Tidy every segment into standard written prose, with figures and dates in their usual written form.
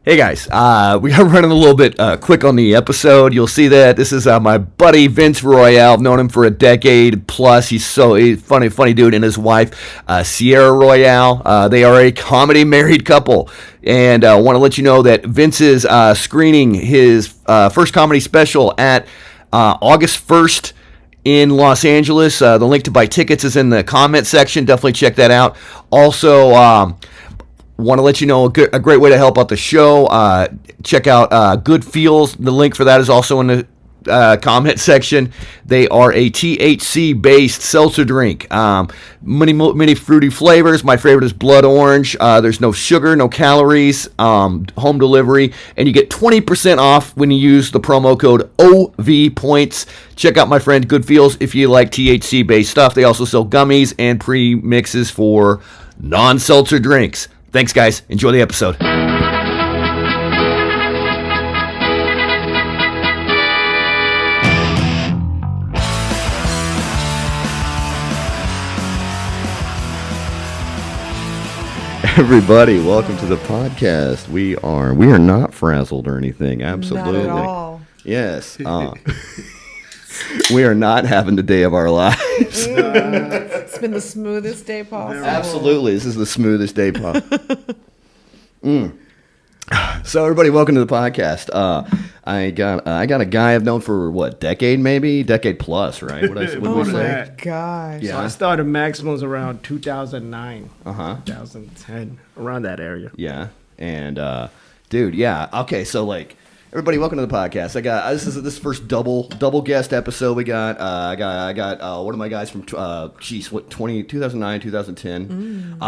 Hey guys, we are running a little bit quick on the episode. You'll see that this is my buddy Vince Royale. I've known him for a decade plus. He's funny dude, and his wife Ciara Royale. They are a comedy married couple, and I want to let you know that Vince is screening his first comedy special at August 1st in Los Angeles. The link to buy tickets is in the comment section. Definitely check that out. Also, want to let you know a great way to help out the show. Check out Good Feels. The link for that is also in the comment section. They are a THC-based seltzer drink. Many fruity flavors. My favorite is blood orange. There's no sugar, no calories, home delivery, and you get 20% off when you use the promo code OVPoints. Check out my friend Good Feels if you like THC-based stuff. They also sell gummies and pre-mixes for non-seltzer drinks. Thanks, guys. Enjoy the episode. Everybody, welcome to the podcast. We are not frazzled or anything. Absolutely. Not at all. Yes. We are not having the day of our lives. It's been the smoothest day possible. Absolutely. This is the smoothest day possible. So everybody, welcome to the podcast. I got a guy I've known for decade plus, right? What Oh my gosh. Yeah. So I started Maximals around 2009, 2010, around that area. Yeah, and dude, yeah, okay. So like, everybody, welcome to the podcast. This is first double guest episode we got. I got one of my guys from 2009, 2010.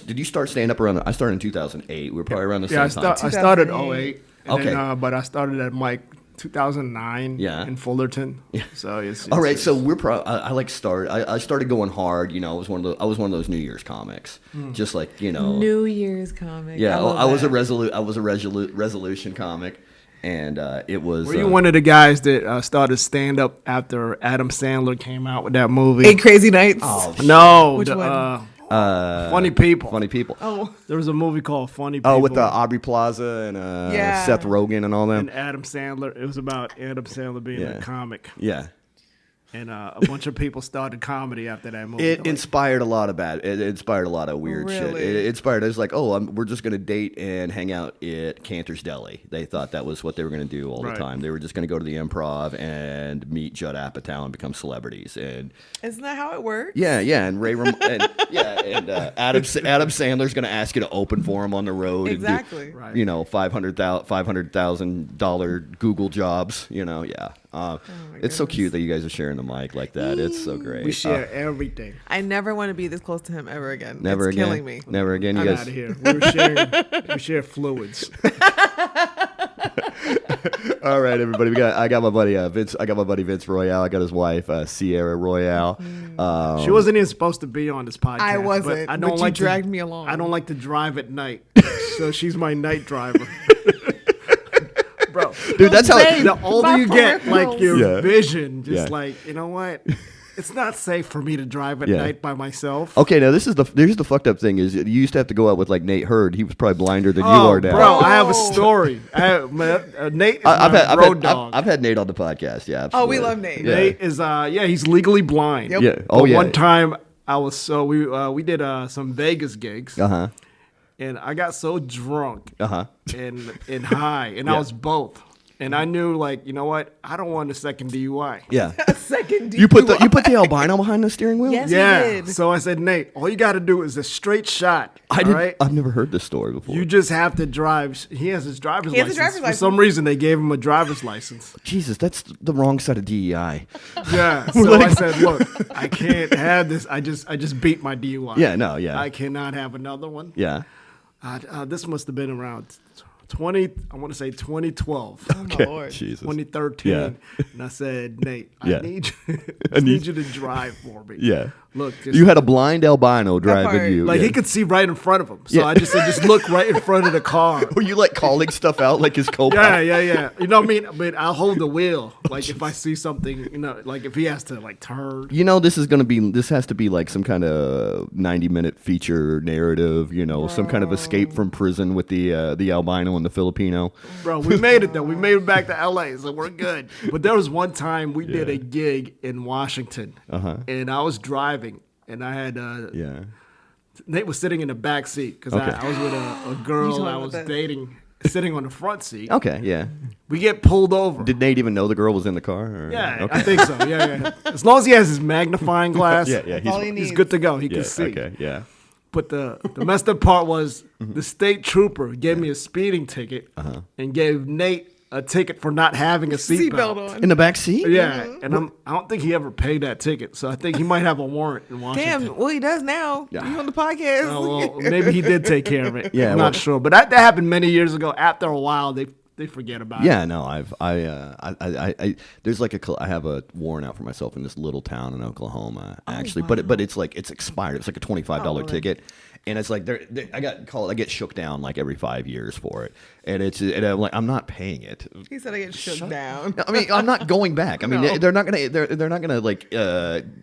Did you start stand up around? I started in 2008. We were probably around the same time. I started 08. Okay. Then, but I started at Mike 2009 in Fullerton. Yeah. So it's all right. So we're I started going hard. You know, I was one of those New Year's comics. Just like, you know, New Year's comic. Yeah, I was a resolution comic. And it was. Were you one of the guys that started stand up after Adam Sandler came out with that movie? 8 Crazy Nights. Oh, no, Which one? Funny People. Funny People. Oh, there was a movie called Funny People. Oh, with Aubrey Plaza and Seth Rogen and all them. And Adam Sandler. It was about Adam Sandler being a comic. Yeah. And a bunch of people started comedy after that movie. It inspired a lot of It inspired a lot of weird shit. It inspired. It was like, we're just gonna date and hang out at Cantor's Deli. They thought that was what they were gonna do all the time. They were just gonna go to the Improv and meet Judd Apatow and become celebrities. And isn't that how it works? Yeah. And Adam Sandler's gonna ask you to open for him on the road. Exactly. And do, you know, $500,000 Google jobs. You know, yeah. It's so cute that you guys are sharing the mic like that. It's so great. We share everything. I never want to be this close to him ever again. Never it's again. Killing me. Never again. I'm out of here. We share fluids. All right, everybody. I got my buddy Vince. I got my buddy Vince Royale. I got his wife Ciara Royale. She wasn't even supposed to be on this podcast. I wasn't. But you dragged me along. I don't like to drive at night, so she's my night driver. Bro, dude, that's how. The older you get, like your vision, just like, you know what? It's not safe for me to drive at night by myself. Okay, now here's the fucked up thing is you used to have to go out with like Nate Hurd. He was probably blinder than you are now. Bro, I have a story. Nate is my road dog. I've had Nate on the podcast. Yeah, absolutely. Oh, we love Nate. Nate is he's legally blind. Yep. Yeah. Oh, yeah. One time we did some Vegas gigs. And I got so drunk and high, and I was both. And I knew, like, you know what? I don't want a second DUI. Yeah. A second DUI. You put the albino behind the steering wheel? Yes, yeah. we did. So I said, Nate, all you got to do is a straight shot. I've never heard this story before. You just have to drive. He has his driver's license. For some reason, they gave him a driver's license. Jesus, that's the wrong side of DEI. Yeah. So I said, look, I can't have this. I just beat my DUI. Yeah, no, yeah. I cannot have another one. Yeah. This must have been around 2012. Oh my Lord. Jesus. 2013. Yeah. And I said, Nate, Yeah. I need you to drive for me. Yeah. Look, you had a blind albino driving you. Like he could see right in front of him. So I just said, just look right in front of the car. Were you like calling stuff out like his co-pilot? Yeah. You know what I mean? But I'll hold the wheel. Like if I see something, you know, like if he has to like turn. You know, this has to be like some kind of 90-minute feature narrative, you know, some kind of escape from prison with the albino and the Filipino. Bro, we made it though. We made it back to LA, so we're good. But there was one time we did a gig in Washington, and I was driving, and I had Nate was sitting in the back seat because I was with a girl I was dating, sitting on the front seat. Okay, yeah. We get pulled over. Did Nate even know the girl was in the car? Or? Yeah, okay. I think so. Yeah. As long as he has his magnifying glass, he's good to go. He can see. Okay, yeah. But the messed up part was the state trooper gave me a speeding ticket and gave Nate a ticket for not having a seatbelt on. In the back seat? Yeah, and I don't think he ever paid that ticket, so I think he might have a warrant in Washington. Damn, well, he does now. Yeah. You on the podcast. Oh, well, maybe he did take care of it. Yeah, I'm not sure. But that happened many years ago. After a while, they forget about it. Yeah, no, I there's like I have a warrant out for myself in this little town in Oklahoma, actually, but it's like it's expired. It's like a $25 ticket, and it's like I get shook down like every 5 years for it, and I'm like I'm not paying it. He said I get shook down. I mean, I'm not going back. I mean, No. they're not gonna like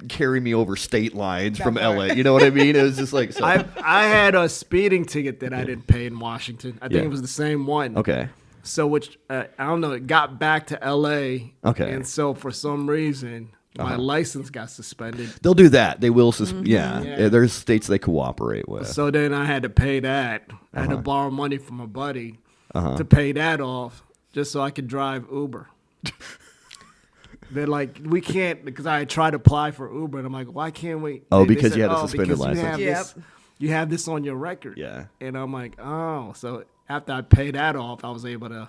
carry me over state lines from LA. You know what I mean? It was just like so. I had a speeding ticket that I didn't pay in Washington. I think it was the same one. Okay. So which I don't know, it got back to LA. Okay. And so for some reason my license got suspended. They'll do that. They will. Yeah. There's states they cooperate with. So then I had to pay that. I had to borrow money from a buddy to pay that off just so I could drive Uber. They're like, we can't, because I tried to apply for Uber and I'm like, why can't we? Oh, They because said, you had a suspended license. You have this on your record. Yeah. And I'm like, oh, so after I paid that off, I was able to,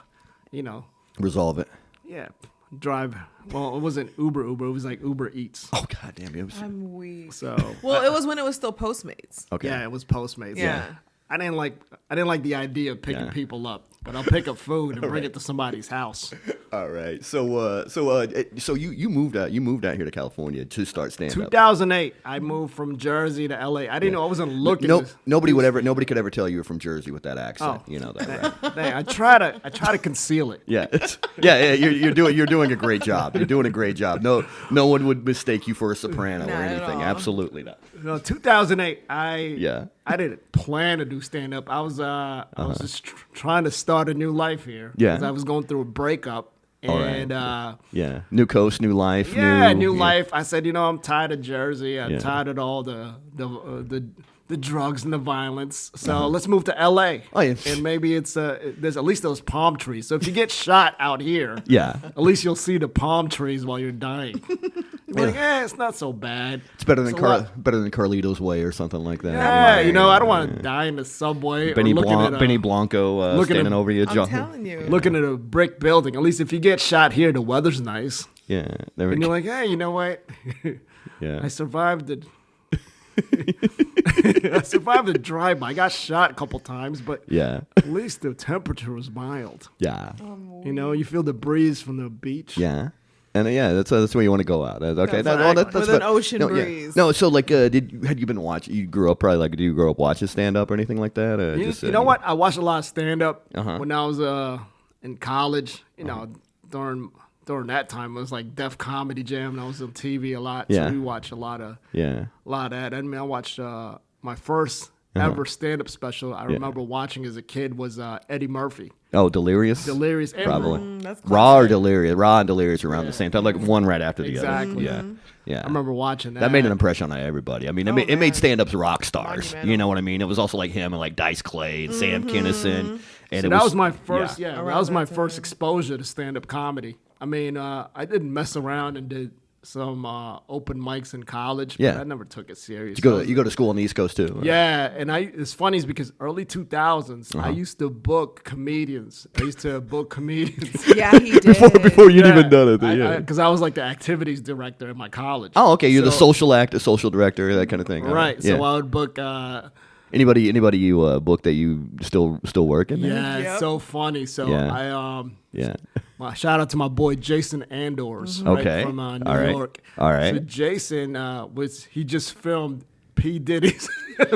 Resolve it. drive. Well, it wasn't Uber. It was like Uber Eats. Oh God damn it! I'm weak. So Well, it was when it was still Postmates. Okay. yeah, it was Postmates. Yeah. I didn't like the idea of picking people up, but I'll pick up food and bring it to somebody's house. All right. So you moved out here to California to start stand up. 2008, I moved from Jersey to LA. I didn't know I wasn't looking. Nobody could ever tell you were from Jersey with that accent. You know that, right? I try to conceal it. Yeah. You're doing a great job. You're doing a great job. No one would mistake you for a soprano or Not at anything. all. Absolutely not. 2008, I didn't plan to do stand up. I was just trying to start a new life here. Yeah. Because I was going through a breakup. And new coast, new life. New life. I said, I'm tired of Jersey. I'm tired of all the drugs and the violence. So let's move to LA. Oh, yeah. And maybe it's there's at least those palm trees. So if you get shot out here, at least you'll see the palm trees while you're dying. You're like, it's not so bad. It's better than Carlito's Way or something like that. Yeah, I don't want to die in the subway. Benny or Blanco standing over you. I'm telling you. looking at a brick building. At least if you get shot here, the weather's nice. Yeah. There we And go. you're like, hey, you know what? Yeah. I survived it. I survived the drive-by. I got shot a couple times, but Yeah. at least the temperature was mild. Yeah. You feel the breeze from the beach. Yeah. And that's where you want to go out. Okay, Exactly. With an ocean breeze. No, so like, had you been watching? You grew up probably like, do you grow up watching stand up or anything like that? Or You know what? I watched a lot of stand-up when I was in college. During that time, it was like Def Comedy Jam, and I was on TV a lot. Yeah. So we watched a lot of Yeah. that. I mean, I watched my first ever stand-up special. I remember watching as a kid was Eddie Murphy. Oh, Delirious. Delirious. Probably. That's Raw or Delirious. Raw and Delirious around the same time, like one right after the other. Exactly. Yeah. I remember watching that. That made an impression on everybody. I mean, it made stand-ups rock stars. Monumental. You know what I mean? It was also like him and like Dice Clay and Sam Kinison. And So it that was my first, yeah. that was my first exposure to stand-up comedy. I mean, I didn't mess around and did some open mics in college, but Yeah. I never took it serious. You go to school on the East Coast too. Right? Yeah, and it's funny is because early 2000s, I used to book comedians. I used to book comedians. Yeah, he did. Before you'd even done it. Yeah. Because I was like the activities director at my college. Oh, okay. You're the So- social director, that kind of thing. Right. Yeah. So I would book. Anybody you booked that you still working? Yeah, Yep. it's so funny. So Yeah. Yeah. shout out to my boy Jason Andors, right, Okay. from New All right. York. All right. So Jason he just filmed P Diddy's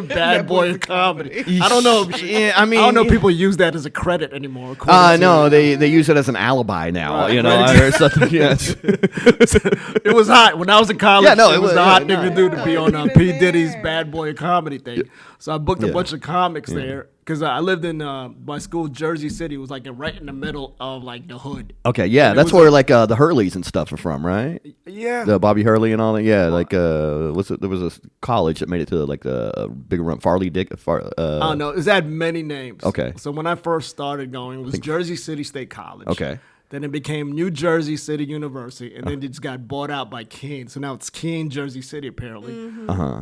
Bad Boy of Comedy. I don't know. Yeah, I mean, I don't know if people use that as a credit anymore. No, they use it as an alibi now. Right, or something. Yes. It was hot when I was in college. Yeah, no, it was the yeah, hot no. thing to do to be on Even P then. Diddy's Bad Boy of Comedy thing. So I booked a Yeah. bunch of comics there because I lived in my school, Jersey City. It was like right in the middle of like the hood. Okay, yeah, that's where like the Hurleys and stuff are from, right? Yeah. The Bobby Hurley and all that. Yeah, like there was a college that made it to like the big run. Farley Dick. I don't know. It's had many names. Okay. So when I first started going, it was Jersey City State College. Okay. Then it became New Jersey City University, and then it just got bought out by Keene. So now it's Keene Jersey City, apparently.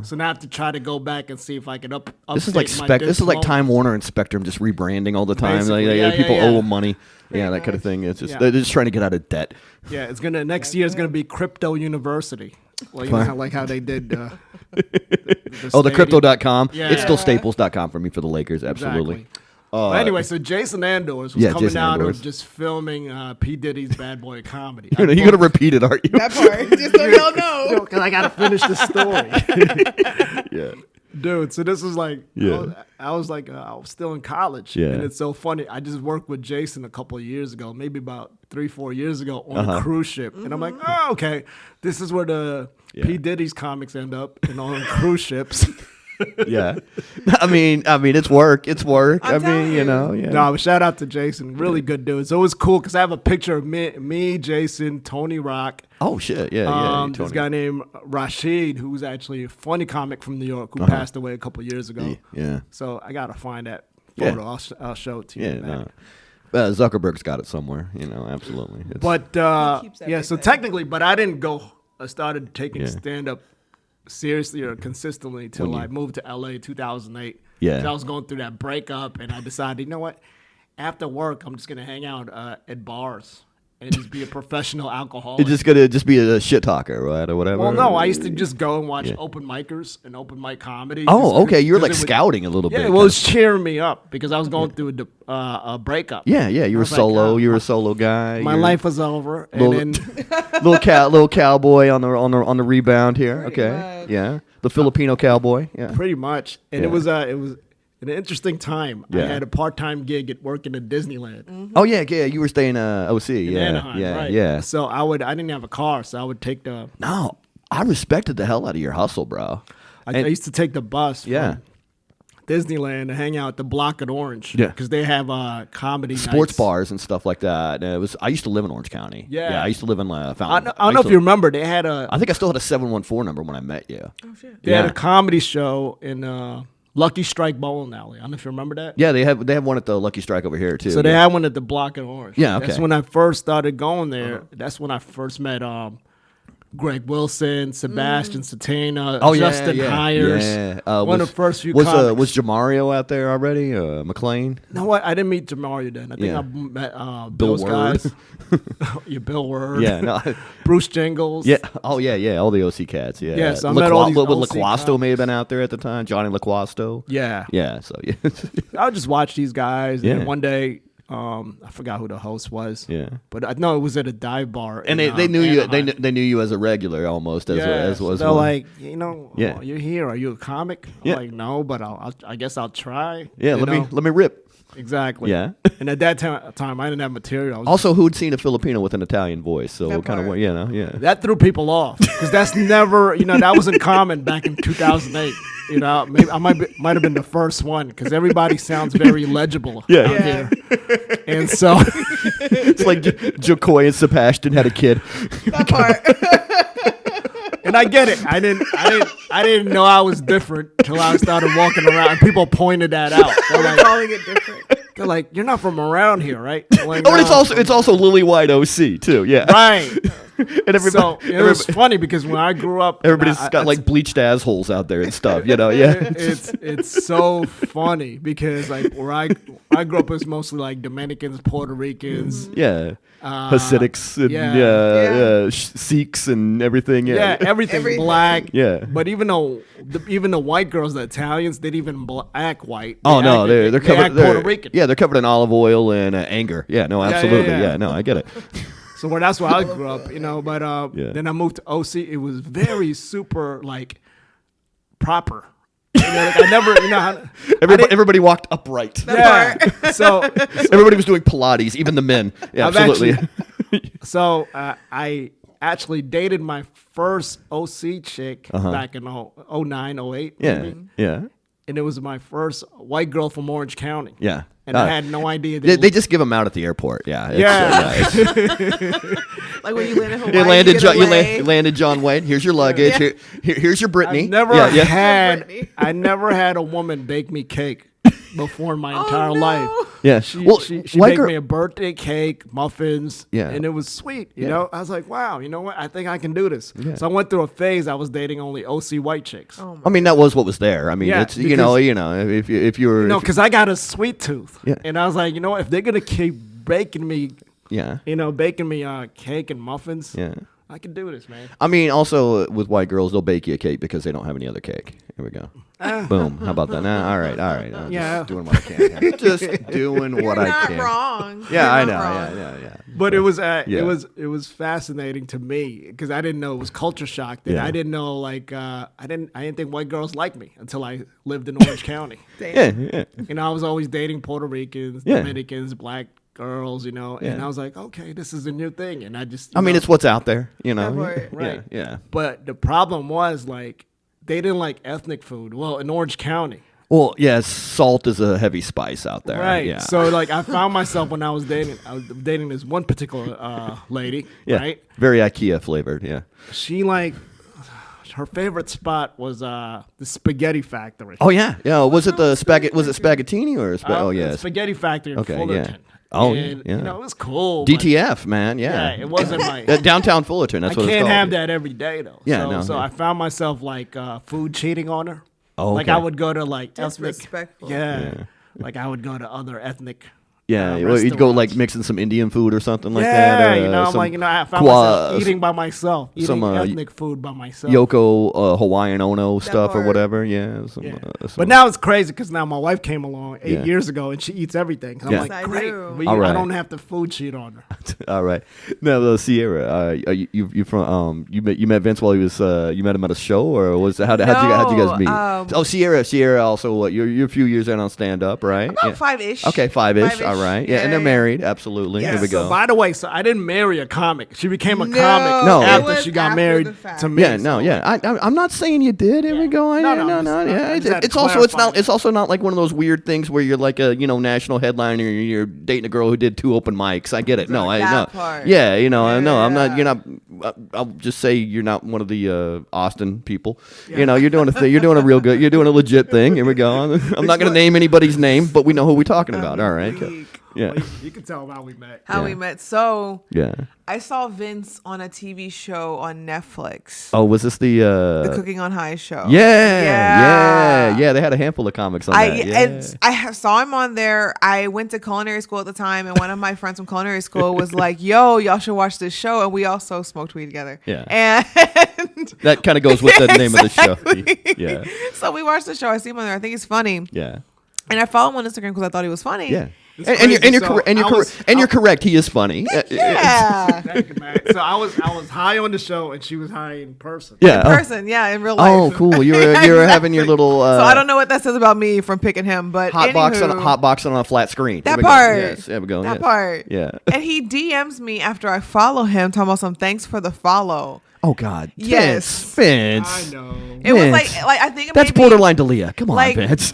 So now I have to try to go back and see if I can This is like this is like Time Warner and Spectrum just rebranding all the time. Like, people owe them money. Yeah, that kind of thing. It's just they're just trying to get out of debt. Yeah, it's gonna next year. It's gonna be Crypto University. Well, you know how they did. The crypto.com. Yeah. It's still staples.com for me for the Lakers. Absolutely. Exactly. But anyway, so Jason Andors was coming Jason out Andors. of just filming P. Diddy's Bad Boy Comedy. You're going to repeat it, aren't you? That part, just so y'all know. Because I got to finish the story. Yeah. Dude, so this was like, Yeah. I was still in college. Yeah. And it's so funny. I just worked with Jason a couple of years ago, maybe about 3-4 years ago on a cruise ship. And I'm like, oh, okay. This is where the P. Diddy's comics end up, and on cruise ships. Yeah. I mean, it's work. It's work. I'm telling you. Yeah. No, but shout out to Jason. Really good dude. So it was cool because I have a picture of me, Jason, Tony Rock. Oh, shit. Yeah. This guy named Rashid, who's actually a funny comic from New York who passed away a couple years ago. Yeah. So I got to find that photo. Yeah. I'll show it to you. Yeah. man. No. Zuckerberg's got it somewhere. Absolutely. It's, But, He keeps yeah, so everything. technically, but I didn't go, I started taking stand-up seriously or consistently till I moved to LA 2008. Yeah. 'Cause I was going through that breakup, and I decided, you know what? After work, I'm just going to hang out at bars and just be a professional alcoholic. it's just gonna just be a shit talker, right, or whatever. Well, no, I used to just go and watch open micers and open mic comedy. Oh, okay. You're like 'cause it would- scouting a little bit. Yeah, well, it was cheering me up because I was going through a breakup. Yeah. You I were was like, solo. You were a solo guy. My You're life was over, Little- and then little cowboy on the rebound here. Pretty Okay. much. Yeah. The Filipino cowboy. Yeah. pretty much, and Yeah. it was an interesting time. I Yeah. had a part-time gig at working at Disneyland Oh yeah. You were staying OC. in Yeah. Anaheim, Yeah. right? Yeah. So I didn't have a car, so I would take the. No, I respected the hell out of your hustle, bro. I used to take the bus. From Yeah. Disneyland to hang out at the Block at Orange. Yeah. because they have comedy Sports nights. bars and stuff like that. And I used to live in Orange County. Yeah. I used to live in Fountain. I don't know if you remember. They had I think I still had a 714 number when I met you. Oh, shit. they had Yeah. a comedy show in Lucky Strike Bowling Alley. I don't know if you remember that. Yeah, they have one at the Lucky Strike over here too. So they yeah. had one at the Block at Orange. Yeah, That's okay. when I first started going there. That's when I first met Greg Wilson, Sebastian Satana, Justin Hires. Yeah. One of the first few was comics. was Jamario out there already? McLean? You know what? I didn't meet Jamario then. I think Yeah. I met Bill Bill's Word. guys. Yeah, Bill Word. Yeah, no. Bruce Jingles. Yeah. Oh yeah. All the OC cats. Yeah. Yeah, so I met all these OC LaQuasto may have been comics. out there at the time. Johnny LaQuasto. Yeah. Yeah. So yeah. I would just watch these guys. Yeah. And one day, I forgot who the host was. Yeah. But I know it was at a dive bar. And in, they knew you. Anaheim. They knew you as a regular almost as So they're one. like, Yeah. you're here. Are you a comic? I'm Yeah. like, no, but I guess I'll try. Yeah. You Let know? me rip. Exactly. Yeah. And at that time, I didn't have material. I was Also, who'd seen a Filipino with an Italian voice? So That kind of part. yeah. that threw people off because that's never, that wasn't common back in 2008. Maybe I might have been the first one because everybody sounds very legible out Yeah. here. And so, It's like Jocoy and Sebastian had a kid. That part. and I get it. I didn't know I was different until I started walking around and people pointed that out. We're calling it different. They're like, you're not from around here, right? I'm like, Oh, and "No." it's also Lily White OC too. Yeah. Right. And everybody, So it was funny because when I grew up, everybody's I- got like bleached assholes out there and stuff. Yeah. it's so funny because like where I grew up was mostly like Dominicans, Puerto Ricans, Yeah. Hasidics and Yeah. Sikhs and everything. yeah, everything Everything. black. Yeah. But even the white girls, the Italians, they didn't even act white. Oh They no, act- they're they covered. act Puerto Rican. Yeah, they're covered in olive oil and anger. Yeah, no, absolutely. yeah. Yeah, no, I get it. So that's where I grew up, But Yeah. then I moved to OC. It was very super like proper. I never, Everybody walked upright. yeah. So Everybody was doing Pilates, even the men. Yeah, I've absolutely. So I actually dated my first OC chick back in 09, 08. yeah, maybe. yeah. and it was my first white girl from Orange County. Yeah. And I had no idea. They just give them out at the airport. Yeah. Like when you land in Hawaii, You landed John Wayne. Here's your luggage. Yeah. Here's your Brittany. I never had a woman bake me cake before in my entire life. Yeah. She baked me a birthday cake, muffins, and it was sweet. You know, I was like, wow, you know what? I think I can do this. Yeah. So I went through a phase. I was dating only OC white chicks. I mean, that was what was there. I mean, it's you know, if you were, because I got a sweet tooth, and I was like, you know what? If they're gonna keep baking me, baking me cake and muffins, I can do this, man. I mean, also with white girls, they'll bake you a cake because they don't have any other cake. Here we go. Boom. How about that? Nah, all right. Just doing what I can. Just doing what I can. You're not wrong. Yeah, I know. Yeah. But it was fascinating to me because I didn't know it was culture shock. I didn't know I didn't think white girls liked me until I lived in Orange County. Yeah. You know, I was always dating Puerto Ricans, Dominicans, black girls, you know, and I was like, okay, this is a new thing, and I just, it's what's out there, you know, right? Yeah. But the problem was they didn't like ethnic food. Well, in Orange County. Well, salt is a heavy spice out there, right? Yeah. So I found myself when I was dating this one particular lady, right? Very IKEA flavored, yeah. She her favorite spot was the Spaghetti Factory. Oh yeah. Was it the spaghetti? Was it Spaghettini or Spaghetti Factory in Fullerton. Yeah. Oh, and, you know, it was cool. DTF, man, yeah. It wasn't my downtown Fullerton. That's what it's called. I can't have that every day though. Yeah, so I found myself food cheating on her. Oh, okay. I would go to ethnic. Disrespectful. Like I would go to other ethnic. You'd go mixing some Indian food or something like that. I found myself eating by myself, eating ethnic food by myself. Yoko Hawaiian Ono stuff or whatever. But now it's crazy because now my wife came along 8 years ago and she eats everything. I'm like, great. I don't have to food cheat on her. All right. Now, Ciara, you from you met Vince while he was you met him at a show or how'd you guys meet? Ciara also you're a few years in on stand up, right? About 5-ish. Okay, 5-ish. All right. Yeah, and they're married. Absolutely. Yeah, Here we go. So by the way, I didn't marry a comic. She became a comic after she got married to me. Yeah, I'm not saying you did. Here we go. It's also not like one of those weird things where you're like a national headliner and you're dating a girl who did 2 open mics. I get it. No, I know. Yeah, I know. I'm not. You're not. I'll just say you're not one of the Austin people. Yeah. You're doing a thing. You're doing a real good. You're doing a legit thing. Here we go. I'm not going to name anybody's name, but we know who we're talking about. All right. Yeah, well, you can tell how we met. We met. So I saw Vince on a TV show on Netflix. Oh, was this the Cooking on High show? Yeah. They had a handful of comics on that. And I saw him on there. I went to culinary school at the time, and one of my friends from culinary school was like, "Yo, y'all should watch this show." And we also smoked weed together. Yeah, and that kind of goes with the name of the show. Yeah. So we watched the show. I see him on there. I think he's funny. Yeah. And I follow him on Instagram because I thought he was funny. Yeah. You're correct. He is funny. Yeah. Thank you, man. So I was high on the show, and she was high in person. Yeah, in person. Yeah, in real life. Oh, cool. You were having your little. So I don't know what that says about me from picking him, but hot box on a flat screen. That part. Yes, there we go. That part. Yeah. And he DMs me after I follow him, talking about some thanks for the follow. Oh God. Yes. Vince. I know. It was like I think that's borderline Dalia. Come on, Vince.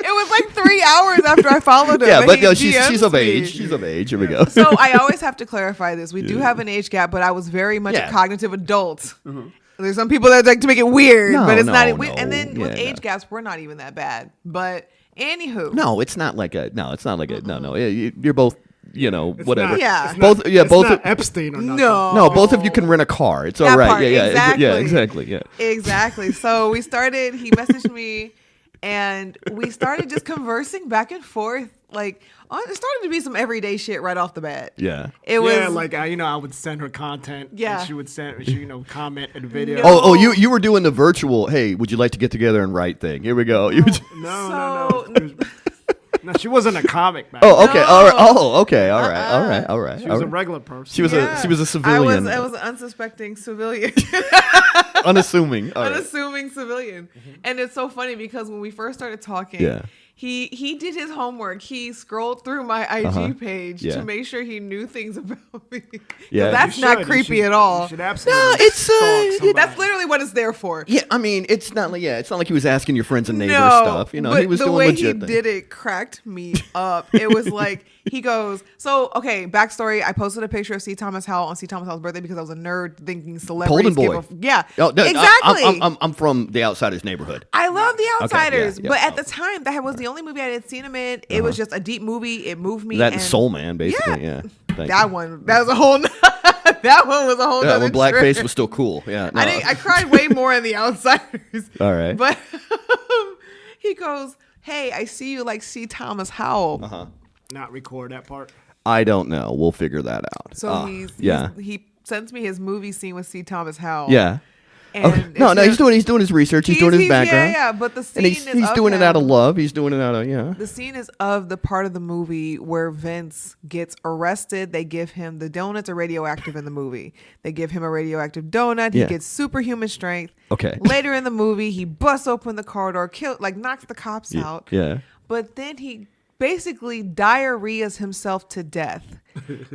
It was like 3 hours after I followed him. Yeah, but she's of age. She's of age. Here we go. So I always have to clarify this. We do have an age gap, but I was very much a cognitive adult. Mm-hmm. There's some people that like to make it weird, but it's not. And then with age gaps, we're not even that bad. But anywho, no, it's not like a. No. You're both. Whatever. Both Epstein or nothing. No, both of you can rent a car. It's all right. Exactly. Yeah. Exactly. So he messaged me, and we started just conversing back and forth. It started to be some everyday shit right off the bat. Yeah. It was I would send her content. Yeah. And she would comment in the video. Oh, you were doing the virtual, hey, would you like to get together and write thing? Here we go. No. No, she wasn't a comic back Oh, okay. No. All right. Oh, okay. All right. She was a regular person. She was a civilian. I was an unsuspecting civilian. Unassuming. Unassuming civilian. Mm-hmm. And it's so funny because when we first started talking, He did his homework. He scrolled through my IG page to make sure he knew things about me. Yeah, that's not creepy at all. You should absolutely that's literally what it's there for. Yeah, I mean, it's not like he was asking your friends and neighbors stuff. You know, he was doing legit things. The way he did it cracked me up. It was like he goes, so okay, backstory. I posted a picture of C. Thomas Howell on C. Thomas Howell's birthday because I was a nerd thinking celebrities Golden boy. Exactly. I'm from the Outsiders neighborhood. I love the Outsiders, but at the time that was the only movie I had seen him in. It was just a deep movie. It moved me. That and Soul Man, basically. Yeah. That one. That was a whole. That one was a whole. That when blackface was still cool. Yeah. No. I cried way more in the Outsiders. All right. But he goes, "Hey, I see you like C. Thomas Howell." Not record that part. I don't know. We'll figure that out. So he sends me his movie scene with C. Thomas Howell. Yeah. No, he's doing his research. He's doing his background. Yeah. But the scene and he's doing it out of love. He's doing it out of The scene is of the part of the movie where Vince gets arrested. They give him the donuts are radioactive in the movie. They give him a radioactive donut. He gets superhuman strength. Okay. Later in the movie, he busts open the car door, knocks the cops out. Yeah. But then he basically diarrheas himself to death.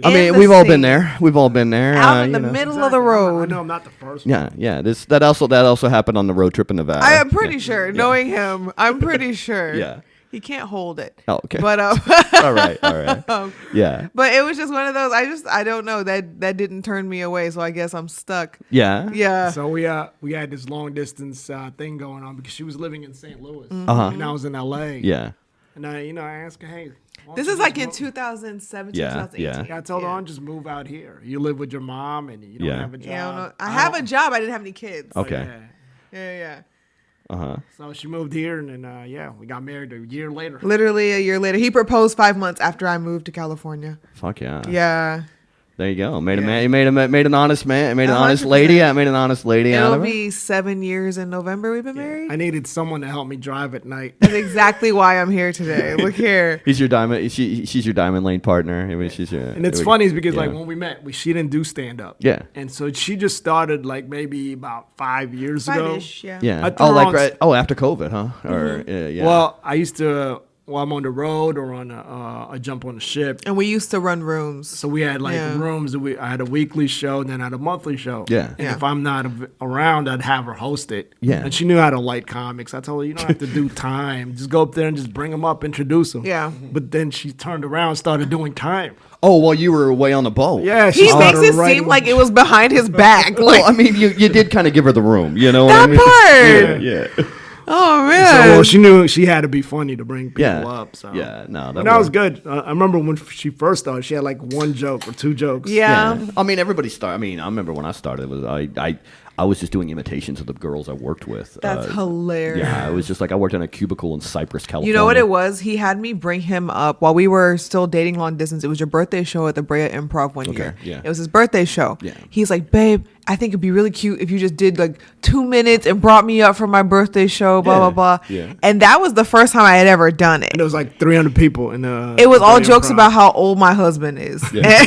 I mean, we've all been there. We've all been there. Out in the middle of the road. I know I'm not the first one. Yeah. That also happened on the road trip in Nevada. I am pretty sure, knowing him, I'm pretty sure. Yeah. He can't hold it. Oh, okay. But all right. Yeah. But it was just one of those. I don't know. That didn't turn me away. So I guess I'm stuck. Yeah. Yeah. So we had this long distance thing going on because she was living in St. Louis and I was in LA. Yeah. And I asked her, hey. This is like in 2017, 2018. Yeah, I told her, just move out here. You live with your mom and you don't have a job. Yeah, I have a job. I didn't have any kids. Okay. Yeah. So she moved here and then, we got married a year later. Literally a year later. He proposed 5 months after I moved to California. Fuck yeah. Yeah. There you go. Made an honest man. Made an honest lady. I made an honest lady out of it. It'll be 7 years in November we've been married. I needed someone to help me drive at night. That's exactly why I'm here today. Look here. He's your diamond. She's your diamond lane partner. I mean, she's your. And it's funny is because like when we met, she didn't do stand up. Yeah. And so she just started like maybe about 5 years ago. 5-ish, yeah. Yeah. After COVID, huh? Or yeah. Well, I used to. While I'm on the road or on I jump on a ship. And we used to run rooms. So we had rooms. I had a weekly show, then I had a monthly show. Yeah. And if I'm not around, I'd have her host it. Yeah. And she knew how to light comics. I told her, you don't have to do time. Just go up there and just bring them up, introduce them. Yeah. But then she turned around and started doing time. Oh, while you were away on the boat. Yeah. He makes it seem like it was behind his back. Well, I mean, you did kind of give her the room, you know that what I mean? part. Yeah. Oh man! So well, she knew she had to be funny to bring people up. So that was good. I remember when she first started, she had like one joke or two jokes. Yeah. I mean, everybody started. I mean, I remember when I started. I was just doing imitations of the girls I worked with. That's hilarious. Yeah, it was just like I worked in a cubicle in Cypress, California. You know what it was? He had me bring him up while we were still dating long distance. It was your birthday show at the Brea Improv one year. Yeah. It was his birthday show. Yeah. He's like, babe, I think it'd be really cute if you just did like 2 minutes and brought me up for my birthday show, blah, blah, blah. Yeah. And that was the first time I had ever done it. And there was like 300 people in the. It was all jokes about how old my husband is. Yeah.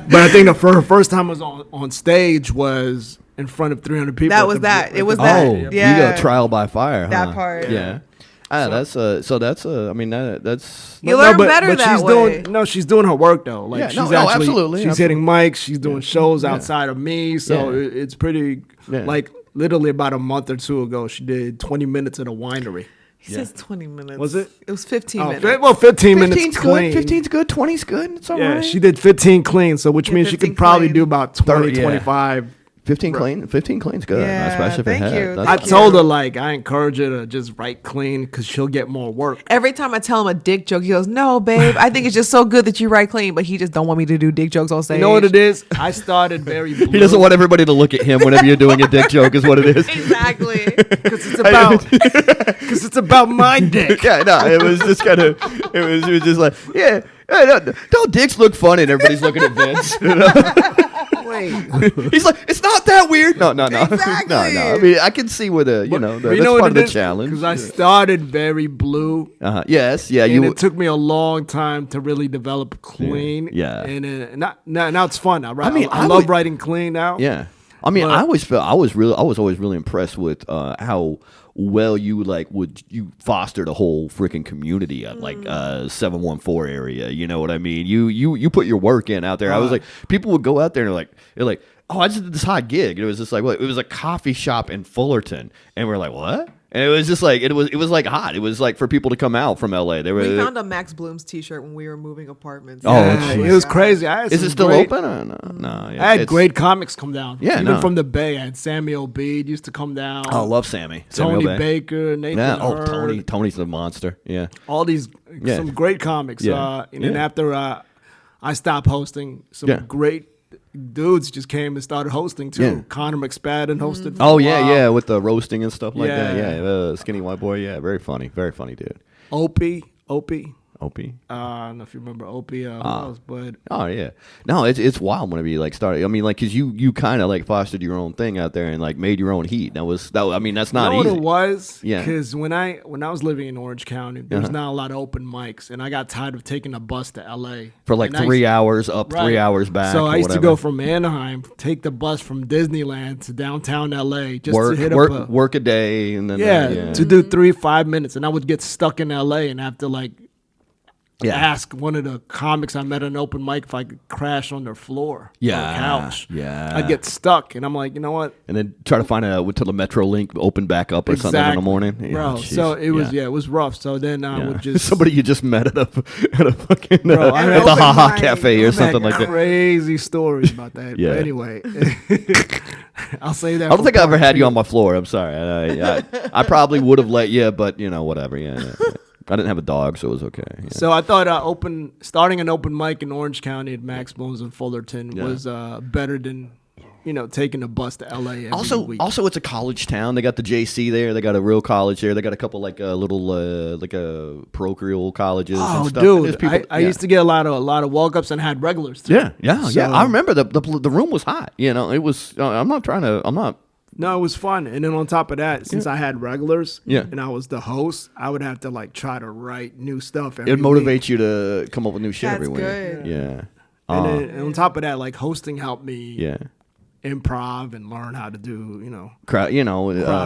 But I think the first time I was on stage was in front of 300 people. That was that. It was that. Oh, yeah. You go trial by fire. That part. Yeah. That's I mean that's you learn better that way. She's doing her work though. Like she's absolutely. She's hitting mics. She's doing shows outside of me. So it's pretty. Like literally about a month or two ago, she did 20 minutes at a winery. He says 20 minutes. Was it? It was 15 minutes. Well, 15 minutes clean. 15's good. 20's good. It's all right. Yeah, she did 15 clean, so which means she could probably do about 20, 25. 15 clean. 15 clean's good. Yeah, especially if it thank had. you. I told her like I encourage her to just write clean because she'll get more work. Every time I tell him a dick joke, he goes, "No, babe, I think it's just so good that you write clean." But he just don't want me to do dick jokes on stage. You know what it is? I started very blue. He doesn't want everybody to look at him whenever you're doing a dick joke. Is what it is. Exactly. Because it's about my dick. Yeah, no, it was just kind of. It was just like, don't dicks look funny? And everybody's looking at Vince. You know? Wait. He's like, it's not that weird. No. Exactly. No. I mean, I can see where that's part of the challenge. Because I started very blue. Yes, yeah. And it took me a long time to really develop clean. Yeah. And now it's fun. I love writing clean now. Yeah. I mean, I always was always really impressed with how well you like would you foster the whole freaking community at like 714 area. You know what I mean? You put your work in out there. I was like, people would go out there and they're like, oh, I just did this hot gig. It was just like, what? It was a coffee shop in Fullerton, and we're like, what? And it was just like it was like hot. It was like for people to come out from LA. We found a Max Bloom's T-shirt when we were moving apartments. It was crazy. Is it still open? Or no. Yeah, I had great comics come down. Yeah, even from the Bay. I had Sammy Obeid used to come down. Oh, I love Sammy. Tony Baker, Nathan Hurd. Tony's the monster. Yeah, all these some great comics. And then after I stopped hosting, some great dudes just came and started hosting too. Yeah. Connor McSpadden hosted. Oh yeah, with the roasting and stuff like that. Yeah, skinny white boy. Yeah, very funny dude. Opie. I don't know if you remember Opie. But oh yeah, no, it's wild whenever you like started. I mean, like, cause you kind of like fostered your own thing out there and like made your own heat. I mean, that's not easy. What it was? Yeah, because when I was living in Orange County, there was not a lot of open mics, and I got tired of taking a bus to LA for like 3 hours up, 3 hours back. So I used to go from Anaheim, take the bus from Disneyland to downtown LA just to hit work a day, and then to do 3-5 minutes, and I would get stuck in LA and have to like. Ask one of the comics I met at an open mic if I could crash on their floor or couch. Yeah. I'd get stuck, and I'm like, you know what? And then try to find till the Metro Link open back up or something in the morning. Yeah, bro. So it was it was rough. So then I would just somebody you just met at a fucking at the Ha Cafe or something like that. Crazy stories about that. But anyway, I'll say that. I don't think I ever had you on my floor. I'm sorry. I probably would have let you, but whatever. Yeah. I didn't have a dog, so it was okay. Yeah. So I thought starting an open mic in Orange County at Max Bloom's in Fullerton was better than taking a bus to LA every week. Also, it's a college town. They got the JC there. They got a real college there. They got a couple like little parochial colleges. Oh, and stuff. Dude, I used to get a lot of walk-ups and had regulars too. Yeah. I remember the room was hot. It was. I'm not. No, it was fun. And then on top of that, since I had regulars and I was the host, I would have to like try to write new stuff every week. It motivates you to come up with new shit every week. Good. Yeah. And on top of that, like hosting helped me improv and learn how to do, crowd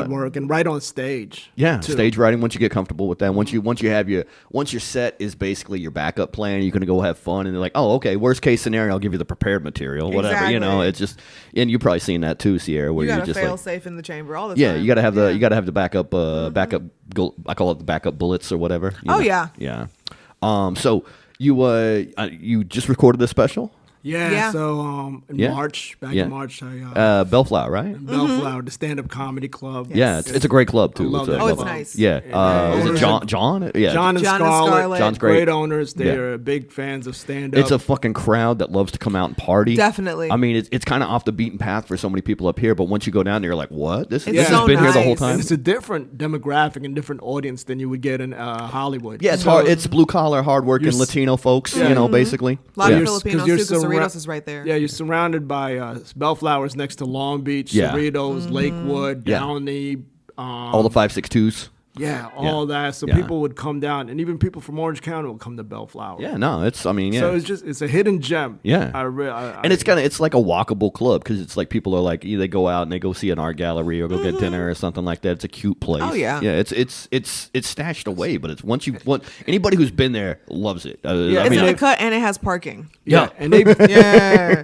work and write on stage. Yeah, too. Stage writing. Once you get comfortable with that, once your set is basically your backup plan, you're gonna go have fun, and they're like, oh, okay, worst case scenario, I'll give you the prepared material, whatever. Exactly. It's just, and you've probably seen that too, Ciara, where you just fail like, safe in the chamber all the time. Yeah, you gotta have the backup, backup. I call it the backup bullets or whatever. Yeah. So you just recorded this special. Yeah. So in March, in March, I Bellflower, right? In Bellflower, the stand-up comedy club. Yeah, it's a great club too. I love that it's nice. Yeah, is it John? Yeah, John and Scarlett. John's great Owners. They're big fans of stand-up. It's a fucking crowd that loves to come out and party. Definitely. I mean, it's kind of off the beaten path for so many people up here, but once you go down there, you're like, what? This has so been nice. here the whole time. And it's a different demographic and different audience than you would get in Hollywood. Yeah, it's hard. It's blue collar, hardworking Latino folks. Basically. A lot of Filipinos. Cerritos is right there. Yeah, you're surrounded by Bellflower's next to Long Beach, Cerritos, Lakewood, Downey. All the 562s. Yeah, all that. So people would come down, and even people from Orange County would come to Bellflower. Yeah, no, So it's a hidden gem. Yeah, and it's like a walkable club because it's like people are like they go out and they go see an art gallery or go get dinner or something like that. It's a cute place. Oh yeah, yeah. It's stashed away, but it's once anybody who's been there loves it. It's in the cut and it has parking. Yeah, and they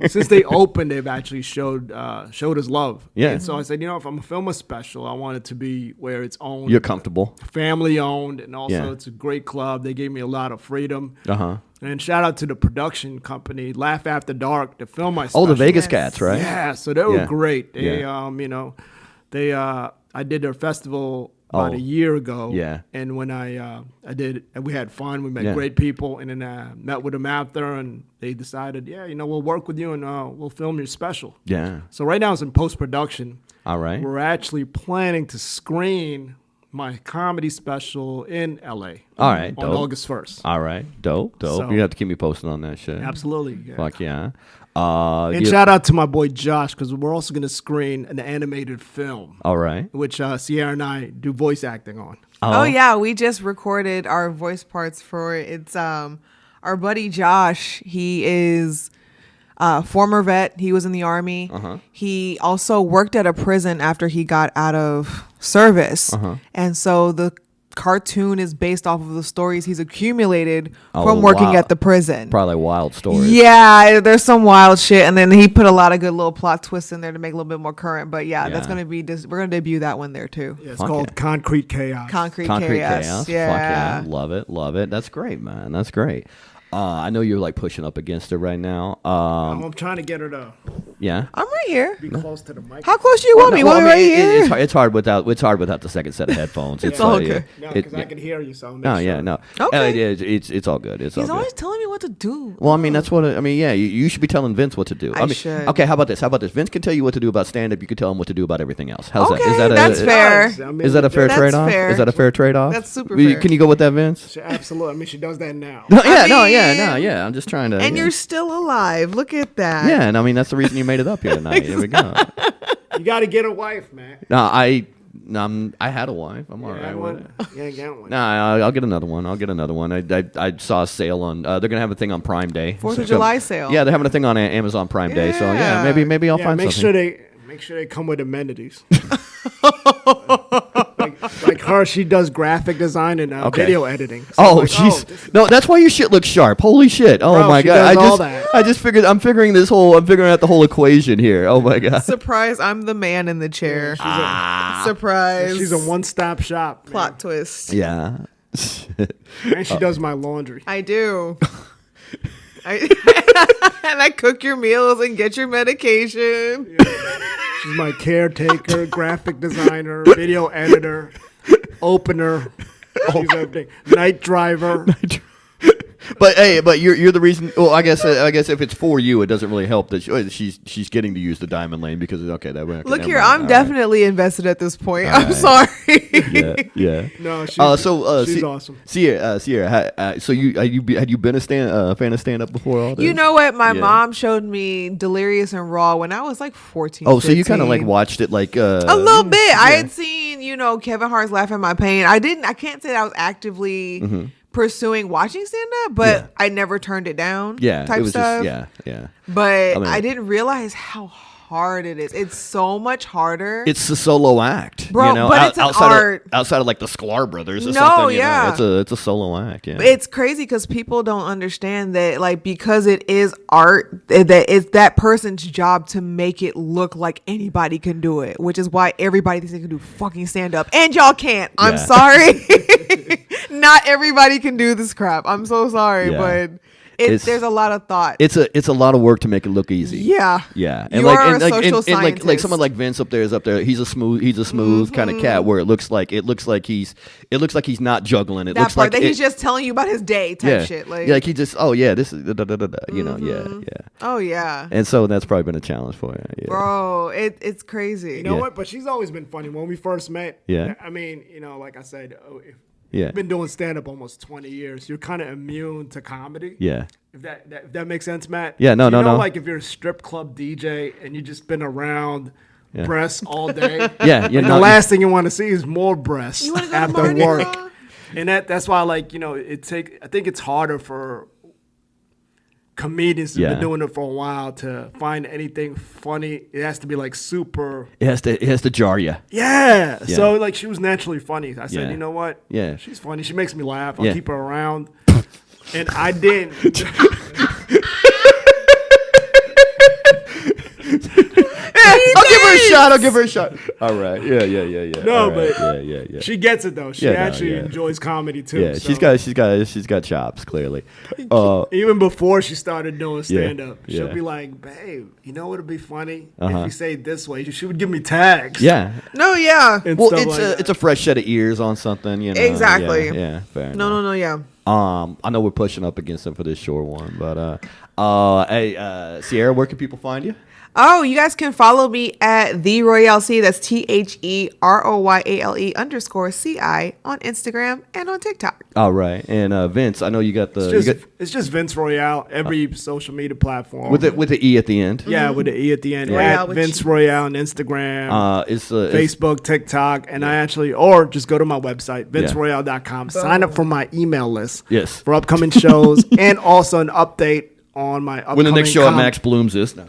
since they opened, they've actually showed us love. Yeah, and so I said, if I'm gonna film a special, I want it to be where it's owned. You're comfortable. Family owned, and also it's a great club. They gave me a lot of freedom. And shout out to the production company, Laugh After Dark, to film my special. Oh, the Vegas cats, right? Yeah, so they were great. They I did their festival about a year ago. Yeah. And when we had fun. We met great people, and then I met with them after, and they decided, we'll work with you and we'll film your special. Yeah. So right now it's in post production. All right. We're actually planning to screen my comedy special in LA. All right, on August 1st. All right, dope. So, you have to keep me posted on that shit. Absolutely. Yeah. Fuck yeah. And shout out to my boy Josh, because we're also going to screen an animated film. All right. Which Ciara and I do voice acting on. Oh yeah, we just recorded our voice parts for it. It's our buddy Josh. He is Former vet. He was in the Army. He also worked at a prison after he got out of service. And so the cartoon is based off of the stories he's accumulated from working at the prison. Probably wild stories. Yeah, there's some wild shit, and then he put a lot of good little plot twists in there to make it a little bit more current. But that's gonna be we're gonna debut that one there too. Yeah, it's called Concrete Chaos. Concrete Chaos. Yeah. Fuck yeah, love it. That's great, man. That's great. I know you're like pushing up against it right now. I'm trying to get her to. Yeah, I'm right here. Be close to the mic. How close do you want me? Want me right here? It's hard without the second set of headphones. It's all okay. No, because I can hear you. So no. Okay. It's all good. He's always telling me what to do. Well, I mean, that's what you should be telling Vince what to do. I mean, should. Okay, how about this? Vince can tell you what to do about stand-up. You can tell him what to do about everything else. How's okay, that? That's fair. Is that a fair trade-off? Fair. Is that a fair trade-off? That's super fair. Can you go with that, Vince? Absolutely. I mean, she does that now. Yeah. I'm just trying to. And you're still alive. Look at that. Yeah, and I mean that's the reason you made it up here tonight. Here we go. You got to get a wife, man. No, I had a wife. I'm all right with it. Yeah, get one. No, I'll get another one. I saw a sale on. They're gonna have a thing on Prime Day. 4th of July sale. Yeah, they're having a thing on Amazon Prime Day. So yeah, maybe I'll find something. Make sure they come with amenities. like her, she does graphic design and video editing. So no, that's why your shit looks sharp. Holy shit! Oh bro, my god! I just figured. I'm figuring out the whole equation here. Oh my god! Surprise! I'm the man in the chair. Surprise! She's a one-stop shop. Plot twist. Yeah. And she does my laundry. I do. And I cook your meals and get your medication. Yeah. She's my caretaker, graphic designer, video editor, opener. She's everything. Night driver. But you're the reason. Well, I guess if it's for you, it doesn't really help that she's getting to use the diamond lane because okay, that way. Look here, I'm definitely invested at this point. I'm sorry. Yeah. No, she's awesome. Ciara, so had you been a fan of stand up before all this? You know what? My mom showed me Delirious and Raw when I was like 14. Oh, so 15. you kind of like watched it like a little bit. I had seen Kevin Hart's Laugh at My Pain. I can't say that I was actively pursuing watching stand up, but I never turned it down. Yeah, type it was stuff. Yeah. But I didn't realize how hard it is. It's so much harder. It's the solo act, bro. But it's an art outside of like the Sklar brothers or something. It's a solo act. Yeah, it's crazy because people don't understand that, like, because it is art, that it's that person's job to make it look like anybody can do it, which is why everybody thinks they can do fucking stand up, and y'all can't. I'm sorry. Not everybody can do this crap. I'm so sorry, but there's a lot of thought. It's a lot of work to make it look easy. Yeah. And like someone like Vince up there. He's a smooth kind of cat where it looks like he's not juggling. It looks like he's just telling you about his day type shit. Like he just this is Oh yeah. And so that's probably been a challenge for you. Yeah. Bro, it's crazy. You know what? But she's always been funny. When we first met, I mean, like I said, you've been doing stand-up almost 20 years. You're kind of immune to comedy. Yeah. If that makes sense, Matt. Yeah, no. Like if you're a strip club DJ and you just been around breasts all day. The last thing you want to see is more breasts after work. Gras? And that's why, like, I think it's harder for comedians who've been doing it for a while to find anything funny. It has to be like super. It has to jar you. Yeah. So like she was naturally funny. I said, you know what? Yeah. She's funny. She makes me laugh. I'll keep her around. And I didn't. I'll give her a shot. All right. Yeah. No, right. but she gets it though. She actually enjoys comedy too. Yeah, so. she's got chops clearly. Even before she started doing stand up, she'll be like, "Babe, you know what'd be funny if you say it this way?" She would give me tags. Yeah. No, yeah. Well, it's a fresh set of ears on something, Exactly. Yeah. Fair enough. No, yeah. I know we're pushing up against them for this short one, but hey, Ciara, where can people find you? Oh, you guys can follow me at The Royale C. That's TheRoyale _CI on Instagram and on TikTok. All right. And Vince, I know you got it's just Vince Royale, every social media platform. With the E at the end. Yeah, with the E at the end. Royale at Vince Royale on Instagram, it's Facebook, TikTok, and or just go to my website, vinceroyale.com. Sign up for my email list. Yes. For upcoming shows and also an update on my upcoming when the next show at Max Bloom's is. No,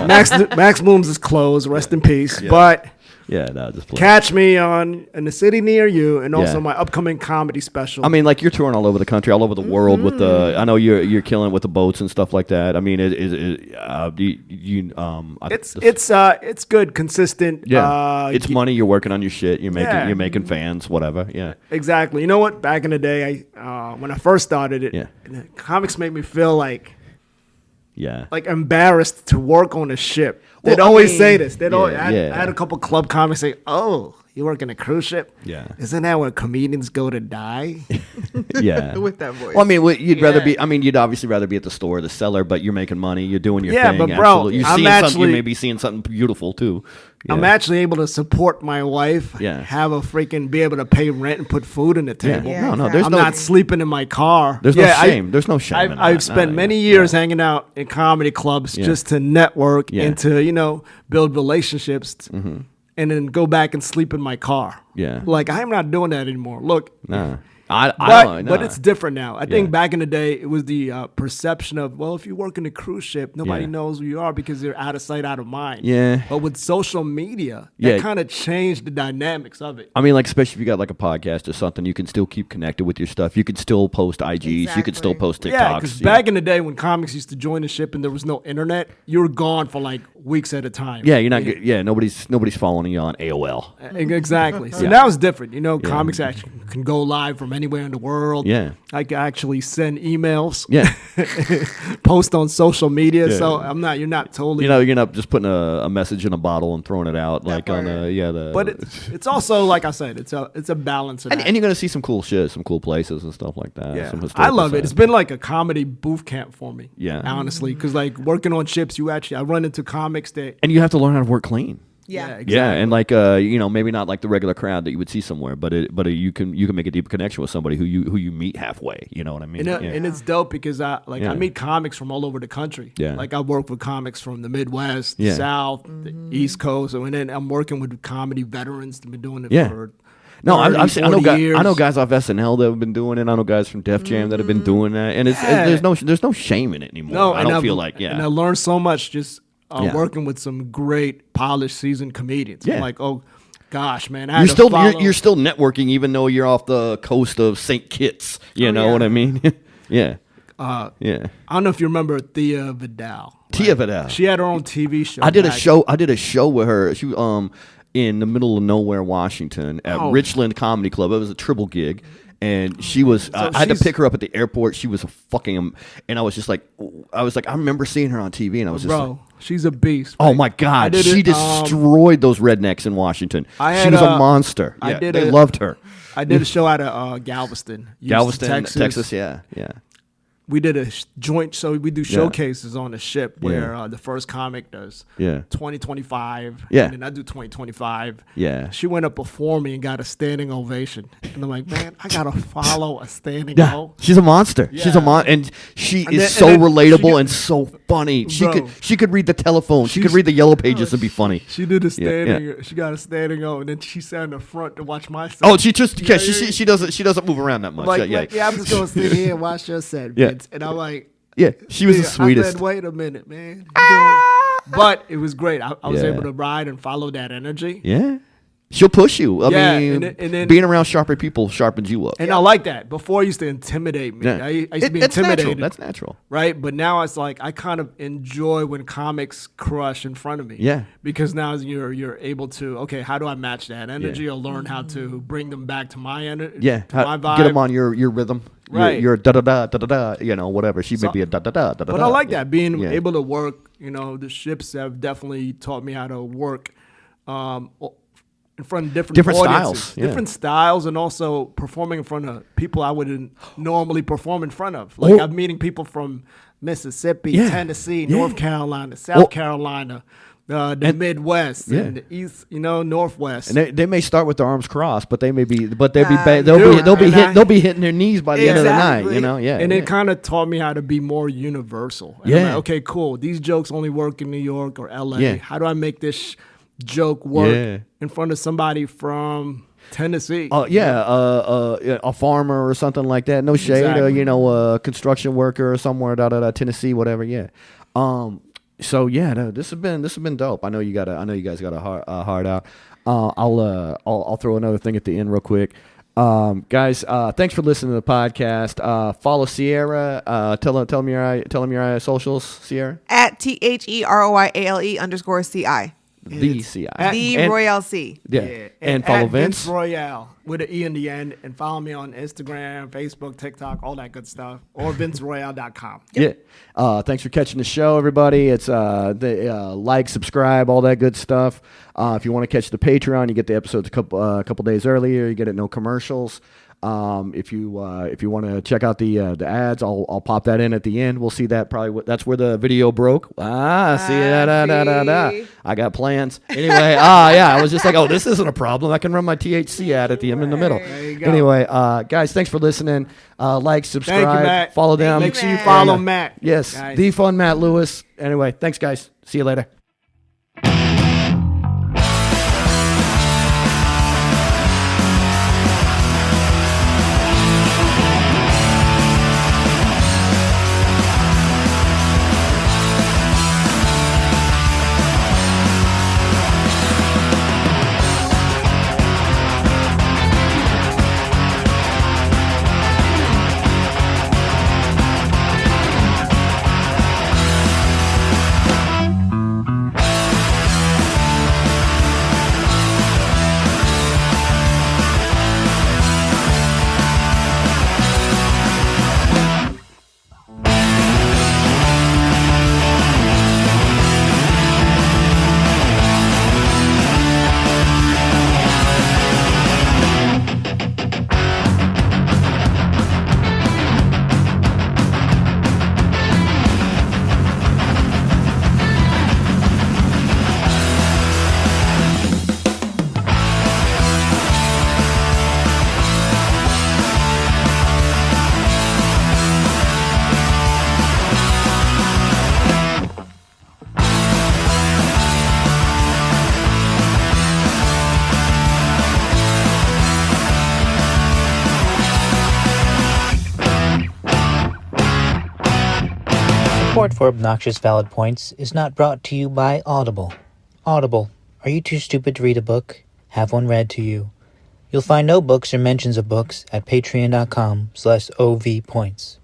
Max Bloom's is closed. Rest in peace. Yeah. But just catch me in the city near you, and also my upcoming comedy special. I mean, like you're touring all over the country, all over the world with the. I know you're killing with the boats and stuff like that. I mean, it's good, consistent. Yeah, it's money. You're working on your shit. You're making fans, whatever. Yeah, exactly. You know what? Back in the day, when I first started it, comics made me feel like embarrassed to work on a ship. They'd always say this. I had a couple club comics say, "Oh, you work in a cruise ship? Yeah, isn't that where comedians go to die?" Yeah, with that voice. Well, I mean, you'd rather be. I mean, you'd obviously rather be at the store, the seller, but you're making money. You're doing your thing. Yeah, but bro, you may be seeing something beautiful too. Yeah. I'm actually able to support my wife. Yeah. Have be able to pay rent and put food on the table. Yeah, I'm not sleeping in my car. There's no shame. There's no shame. I've spent many years hanging out in comedy clubs just to network and to build relationships, and then go back and sleep in my car. Yeah. Like I'm not doing that anymore. Look. Nah. But it's different now. I think back in the day, it was the perception of, well, if you work in a cruise ship, nobody knows who you are because you're out of sight, out of mind. Yeah. But with social media, that kind of changed the dynamics of it. I mean, like, especially if you got like a podcast or something, you can still keep connected with your stuff. You could still post IGs. Exactly. You could still post TikToks. Yeah, because back in the day when comics used to join the ship and there was no internet, you were gone for like weeks at a time. Yeah, you're not. Yeah, nobody's following you on AOL. Exactly. So now it's different. Comics actually can go live from anywhere in the world. Yeah. I can actually send emails. Yeah. Post on social media. Yeah. So you're not totally. You're not just putting a message in a bottle and throwing it out But it's also, like I said, it's a balance. And you're gonna see some cool shit, some cool places and stuff like that. Yeah. I love it. It's been like a comedy booth camp for me. Yeah. Honestly, because like working on ships, I run into comics and you have to learn how to work clean. Yeah, exactly. Yeah, and like maybe not like the regular crowd that you would see somewhere, but you can make a deep connection with somebody who you meet halfway. You know what I mean? And it's dope because I meet comics from all over the country. Yeah, like I work with comics from the Midwest, the South, the East Coast, and then I'm working with comedy veterans that've been doing it for. No, I know guys off SNL that have been doing it. I know guys from Def Jam that have been doing that, and there's no shame in it anymore. No, I don't feel like and I learned so much just. Working with some great, polished, seasoned comedians. I'm like, oh, gosh, man. You're still networking, even though you're off the coast of St. Kitts. You know what I mean? Yeah. I don't know if you remember Thea Vidal. Tia Vidal. She had her own TV show. I did a show with her. She in the middle of nowhere, Washington, at Richland Comedy Club. It was a triple gig. And she was, I had to pick her up at the airport. She was a fucking, and I was just like, I remember seeing her on TV, and I was just like, she's a beast. Oh my God, she destroyed those rednecks in Washington. She was a monster. They loved her. I did a show out of Galveston, Texas. Yeah. We did a joint show. We do showcases on the ship where the first comic does 2025. Yeah. And then I do 2025. Yeah. She went up before me and got a standing ovation. And I'm like, man, I got to follow a standing ovation. She's a monster. Yeah. She's a monster. And she is so relatable and so funny. She could read the telephone. She could read the yellow pages and be funny. She did a standing. She got a standing O, and then she sat in the front to watch my set. Oh, she doesn't move around that much. I'm just going to sit here and watch your set. Yeah. And I'm like, she was the sweetest. I said, wait a minute, man. But it was great. I was able to ride and follow that energy. Yeah. She'll push you. I mean, and then, being around sharper people sharpens you up. And I like that. Before, it used to intimidate me. Yeah. I used to be intimidated. That's natural. Right? But now it's like I kind of enjoy when comics crush in front of me. Yeah. Because now you're able to, okay, how do I match that energy or learn how to bring them back to my energy? Yeah. My vibe. Get them on your rhythm. Right. Your da-da-da, whatever. She may be a da-da-da, da-da-da. But I like that, being able to work. The ships have definitely taught me how to work in front of different styles. Different styles, and also performing in front of people I wouldn't normally perform in front of. Like I'm meeting people from Mississippi, Tennessee, North Carolina, South Carolina, the Midwest, and the East, Northwest. And they may start with their arms crossed, but they'll be hitting their knees by the end of the night. And it kind of taught me how to be more universal. And I'm like, okay, cool. These jokes only work in New York or LA. How do I make this joke work in front of somebody from Tennessee. A farmer or something like that. No shade. Exactly. A construction worker or somewhere. Tennessee, whatever. Yeah. So yeah, no, this has been dope. I know you guys got a hard out. I'll throw another thing at the end real quick. Guys, thanks for listening to the podcast. Follow Ciara. Tell them your socials, Ciara. At TheRoyale_CI. The CI. The Royale C. Yeah. And follow Vince Royale with an E in the end. And follow me on Instagram, Facebook, TikTok, all that good stuff. Or VinceRoyale.com. Yeah. Thanks for catching the show, everybody. It's like, subscribe, all that good stuff. If you want to catch the Patreon, you get the episodes a couple days earlier. You get it no commercials. If you want to check out the ads, I'll pop that in at the end. We'll see that probably. That's where the video broke. See that? I got plans. Anyway, yeah, I was just like, oh, this isn't a problem. I can run my THC ad at the end in the middle. There you go. Anyway, guys, thanks for listening. Like, subscribe, Thank you, Matt. follow them. Make sure you follow Matt. Yes, guys. the fun Matt Lewis. Anyway, thanks, guys. See you later. Support for Obnoxious Valid Points is not brought to you by Audible. Audible, are you too stupid to read a book? Have one read to you. You'll find no books or mentions of books at patreon.com/OVPoints.